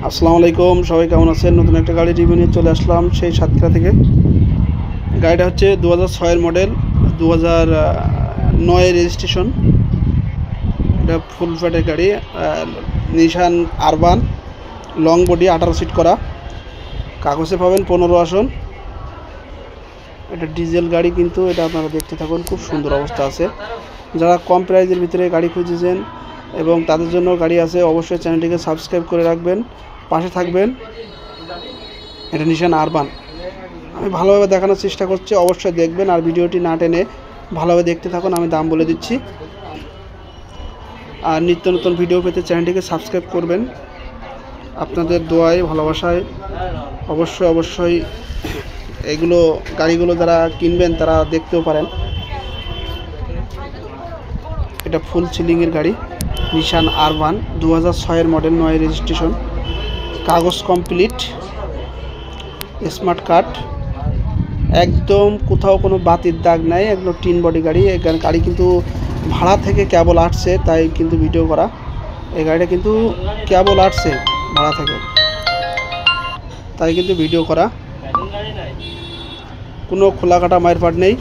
আসসালামু আলাইকুম, সবাই কেমন আছেন? নতুন একটা গাড়ি রিভিউ নিয়ে চলে আসলাম সেই সাতক্ষীরা থেকে। গাড়িটা হচ্ছে 2006 মডেল, 2009 রেজিস্ট্রেশন। এটা ফুল ফ্যাটের গাড়ি, নিশান আরবান, লং বডি, 18 সিট করা। কাগজে পাবেন 15 আসন। এটা ডিজেল গাড়ি, কিন্তু এটা আপনারা দেখতে থাকুন, খুব সুন্দর অবস্থা আছে। যারা কম প্রাইজের ভিতরে গাড়ি খুঁজেছেন এবং তাদের জন্য গাড়ি আছে, অবশ্যই চ্যানেলটিকে সাবস্ক্রাইব করে রাখবেন, পাশে থাকবেন। এটা নিশান আরবান, আমি ভালোভাবে দেখানোর চেষ্টা করছি, অবশ্যই দেখবেন আর ভিডিওটি না টেনে ভালোভাবে দেখতে থাকুন। আমি দাম বলে দিচ্ছি, আর নিত্য নতুন ভিডিও পেতে চ্যানেলটিকে সাবস্ক্রাইব করবেন। আপনাদের দোয়ায়, ভালোবাসায় অবশ্যই এগুলো গাড়িগুলো যারা কিনবেন তারা দেখতেও পারেন। এটা ফুল সিলিংয়ের গাড়ি, নিশান আরবান, 2006 মডেল, 9 রেজিস্ট্রেশন, কাগজ কমপ্লিট, স্মার্ট কার্ড, একদম কোথাও কোনো বাতির দাগ নাই, একদম টিন বডি গাড়ি। এই গাড়ি কিন্তু ভাড়া থেকে কেবল আসছে, তাই কিন্তু ভিডিও করা। এই গাড়িটা কিন্তু কেবল আসছে ভাড়া থেকে, তাই কিন্তু ভিডিও করা। কোনো খোলা কাটা মায়ের পাট নেই।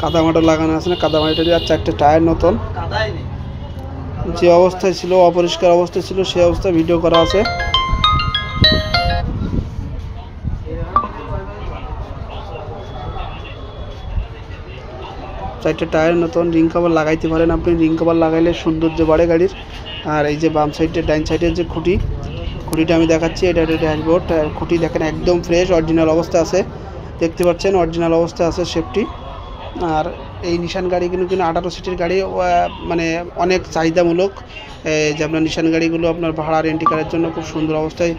কাদামাটা লাগানো আছে না, কাদামাটিটা আর 4টে টায়ার নতুন। যে অবস্থায় ছিল, অপরিষ্কার অবস্থায় ছিল, সেই অবস্থায় ভিডিও করা আছে। চারটে টায়ার নতুন। রিং কভার লাগাইতে পারেন আপনি, রিং কভার লাগাইলে সৌন্দর্য বাড়ে গাড়ির। আর এই যে বাম সাইডে, ডাইন সাইডের যে খুঁটিটা আমি দেখাচ্ছি, এটা ড্যাশবোর্ড। খুঁটি দেখেন একদম ফ্রেশ, অরিজিনাল অবস্থা আছে, দেখতে পাচ্ছেন অরিজিনাল অবস্থা আছে, সেফটি। আর এই নিশান গাড়ি কিন্তু 18 সিটের গাড়ি, মানে অনেক চাহিদামূলক। যে আপনার নিশান গাড়িগুলো আপনার ভাড়া রেন্টি কারের জন্য খুব সুন্দর অবস্থায়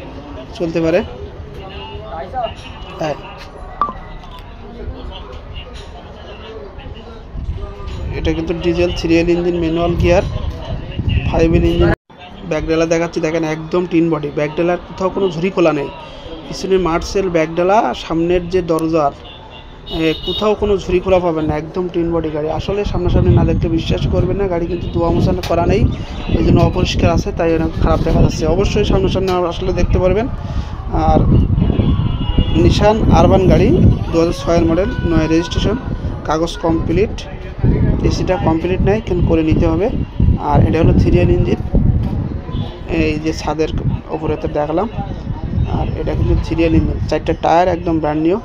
চলতে পারে। হ্যাঁ, এটা কিন্তু diesel, serial engine, manual gear, 5 wheel engine. ব্যাকডালা দেখাচ্ছি, দেখেন একদম টিন বডি। ব্যাকডালার কোথাও কোনো ঝুরি খোলা নেই, পিছনে মার্সেল ব্যাকডালা, সামনের যে দরজার কোথাও কোনো ঝুরি খোলা পাবেন না, একদম টিন বডি গাড়ি। আসলে সামনাসামনি না দেখলে বিশ্বাস করবেন না, গাড়ি কিন্তু ধোয়া মোছা করা নেই, এই জন্য অপরিষ্কার আছে, তাই অনেক খারাপ দেখা যাচ্ছে। অবশ্যই সামনাসামনি আসলে দেখতে পারবেন। আর নিশান আরবান গাড়ি, 2006 মডেল, 9 রেজিস্ট্রেশন, কাগজ কমপ্লিট। এসিটা কমপ্লিট নেই, কিন্তু করে নিতে হবে। আর এটা হলো সিরিয়াল ইঞ্জিন, এই যে ছাদের ওপরে তো দেখলাম। আর এটা কিন্তু সিরিয়াল ইঞ্জিন, 4টে টায়ার একদম ব্র্যান্ড নিউ।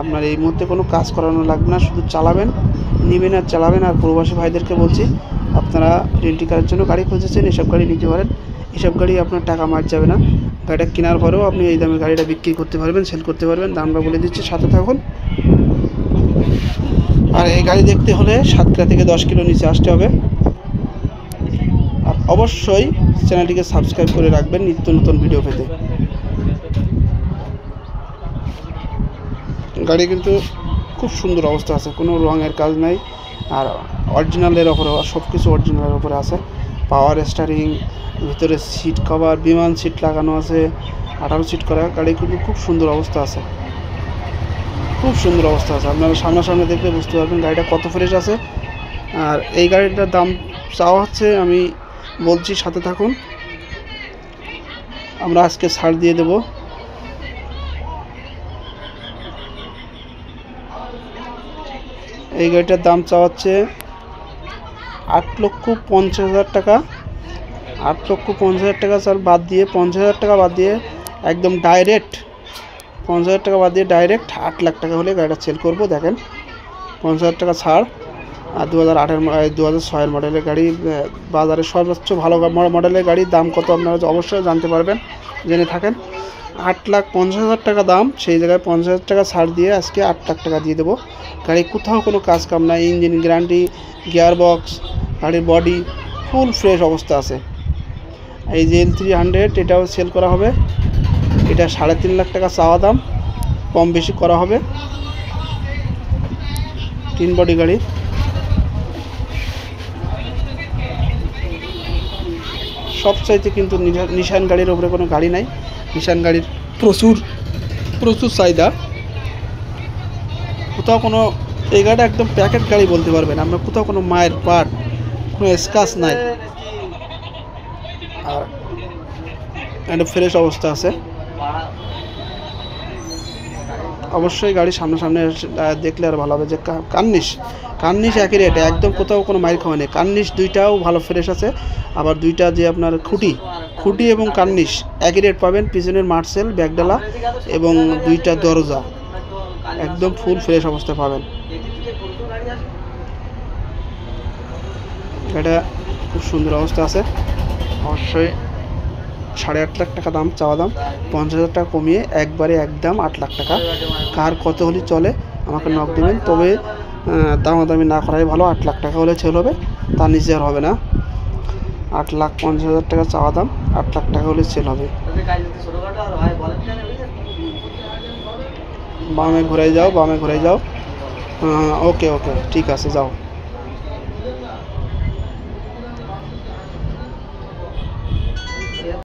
আপনার এই মুহূর্তে কোনো কাজ করানো লাগবে না, শুধু চালাবেন, নেবেন আর চালাবেন। আর প্রবাসী ভাইদেরকে বলছি, আপনারা রেন্টি কারের জন্য গাড়ি খুঁজেছেন, এসব গাড়ি নিতে পারেন। এসব গাড়ি আপনার টাকা মার যাবে না, গাড়িটা কেনার পরেও আপনি এই দামে গাড়িটা বিক্রি করতে পারবেন, সেল করতে পারবেন। দামটা বলে দিচ্ছি, সাথে থাকুন। আর এই গাড়ি দেখতে হলে সাতক্ষীরা থেকে 10 কিলো নিচে আসতে হবে। আর অবশ্যই চ্যানেলটিকে সাবস্ক্রাইব করে রাখবেন নিত্য নতুন ভিডিও পেতে। গাড়ি কিন্তু খুব সুন্দর অবস্থা আছে, কোনো রঙের কাজ নাই। আর অরিজিনালের ওপরে, সব কিছু অরিজিনালের ওপরে আছে। পাওয়ার স্টারিং, ভিতরে সিট কভার, বিমান সিট লাগানো আছে, 18 সিট করা। গাড়ি কিন্তু খুব সুন্দর অবস্থা আছে, খুব সুন্দর অবস্থা আছে। আপনারা সামনাসামনি দেখলে বুঝতে পারবেন গাড়িটা কত ফ্রেশ আছে। আর এই গাড়িটার দাম চাওয়া হচ্ছে, আমি বলছি, সাথে থাকুন, আমরা আজকে ছাড় দিয়ে দেব। এই গাড়িটার দাম চাওয়া হচ্ছে 8,50,000 টাকা। 8,50,000 টাকা স্যার বাদ দিয়ে, 50,000 টাকা বাদ দিয়ে, একদম ডাইরেক্ট 50,000 টাকা বাদ দিয়ে ডাইরেক্ট 8 লাখ টাকা হলে গাড়িটা সেল করবো। দেখেন 50,000 টাকা ছাড়। আর 2006 মডেলের গাড়ি, বাজারে সর্বোচ্চ ভালো মডেলের গাড়ির দাম কত আপনারা অবশ্যই জানতে পারবেন, জেনে থাকেন। 8,50,000 টাকা দাম, সেই জায়গায় 50,000 টাকা ছাড় দিয়ে আজকে 8 লাখ টাকা দিয়ে দেবো। গাড়ি কোথাও কোনো কাজ কাম নাই, ইঞ্জিন গ্যারান্টি, গিয়ার বক্স, গাড়ির বডি ফুল ফ্রেশ অবস্থা আছে। এই যে L300, এটাও সেল করা হবে। এটা 3.5 লাখ টাকা চাওয়া দাম, কম বেশি করা হবে। তিন বডি গাড়ি, সবচাইতে কিন্তু নিশান গাড়ির উপরে কোনো গাড়ি নাই। নিশান গাড়ির প্রচুর চাহিদা, কোথাও কোনো এই গাড়িটা একদম প্যাকেট গাড়ি বলতে পারবেন, আপনার কোথাও কোনো মায়ের পার্ট, কোনো স্ক্র্যাচ নাই, আর একটা ফ্রেশ অবস্থা আছে। অবশ্যই গাড়ি সামনে দেখলে আর ভালো হবে। যে কার্নিশ একই রেট, একদম কোথাও কোনো মাইর খাওয়া নেই। কার্নিশ দুইটাও ভালো ফ্রেশ আছে, আবার দুইটা যে আপনার খুঁটি এবং কার্নিশ একই রেট পাবেন। পিছনের মার্সেল ব্যাগডালা এবং দুইটা দরজা একদম ফুল ফ্রেশ অবস্থায় পাবেন। এটা খুব সুন্দর অবস্থা আছে। অবশ্যই 8.5 লাখ টাকা দাম, চাওয়া দাম। 50,000 টাকা কমিয়ে একবারে একদম 8 লাখ টাকা। কার কত হলে চলে আমাকে নক দেবেন, তবে দামাদামি না করাই ভালো। 8 লাখ টাকা হলে ছেল হবে, তার নিচে আর হবে না। 8,50,000 টাকা চাওয়া দাম, 8 লাখ টাকা হলে সেল হবে। বামে ঘুরে যাও। ওকে ঠিক আছে, যাও।